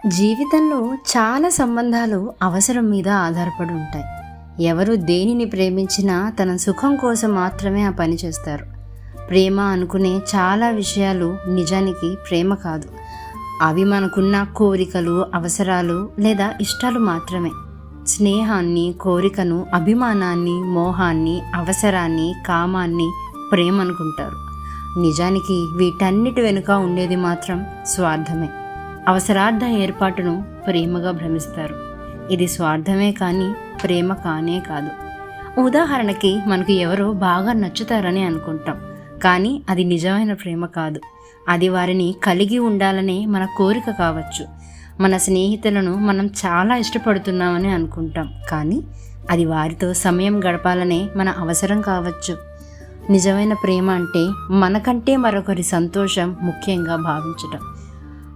జీవితంలో చాలా సంబంధాలు అవసరం మీద ఆధారపడి ఉంటాయి. ఎవరు దేనిని ప్రేమించినా తన సుఖం కోసం మాత్రమే ఆ పని చేస్తారు. ప్రేమ అనుకునే చాలా విషయాలు నిజానికి ప్రేమ కాదు. అవి మనకున్న కోరికలు, అవసరాలు లేదా ఇష్టాలు మాత్రమే. స్నేహాన్ని, కోరికను, అభిమానాన్ని, మోహాన్ని, అవసరాన్ని, కామాన్ని ప్రేమ అనుకుంటారు. నిజానికి వీటన్నిటి వెనుక ఉండేది మాత్రం స్వార్థమే. అవసరార్థ ఏర్పాటును ప్రేమగా భ్రమిస్తారు. ఇది స్వార్థమే కానీ ప్రేమ కానే కాదు. ఉదాహరణకి మనకు ఎవరో బాగా నచ్చుతారని అనుకుంటాం, కానీ అది నిజమైన ప్రేమ కాదు. అది వారిని కలిగి ఉండాలనే మన కోరిక కావచ్చు. మన స్నేహితులను మనం చాలా ఇష్టపడుతున్నామని అనుకుంటాం, కానీ అది వారితో సమయం గడపాలనే మన అవసరం కావచ్చు. నిజమైన ప్రేమ అంటే మనకంటే మరొకరి సంతోషం ముఖ్యంగా భావించటం,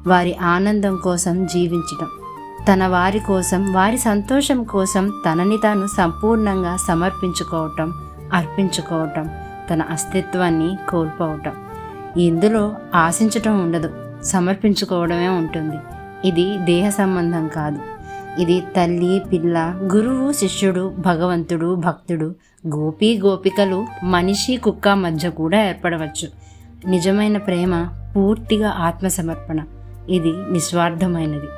వారి ఆనందం కోసం జీవించటం, తన వారి కోసం, వారి సంతోషం కోసం తనని తాను సంపూర్ణంగా సమర్పించుకోవటం, అర్పించుకోవటం, తన అస్తిత్వాన్ని కోల్పోవటం. ఇందులో ఆశించటం ఉండదు, సమర్పించుకోవడమే ఉంటుంది. ఇది దేహ సంబంధం కాదు. ఇది తల్లి పిల్ల, గురువు శిష్యుడు, భగవంతుడు భక్తుడు, గోపి గోపికలు, మనిషి కుక్క మధ్య కూడా ఏర్పడవచ్చు. నిజమైన ప్రేమ పూర్తిగా ఆత్మసమర్పణ. ఇది నిస్వార్థమైనది.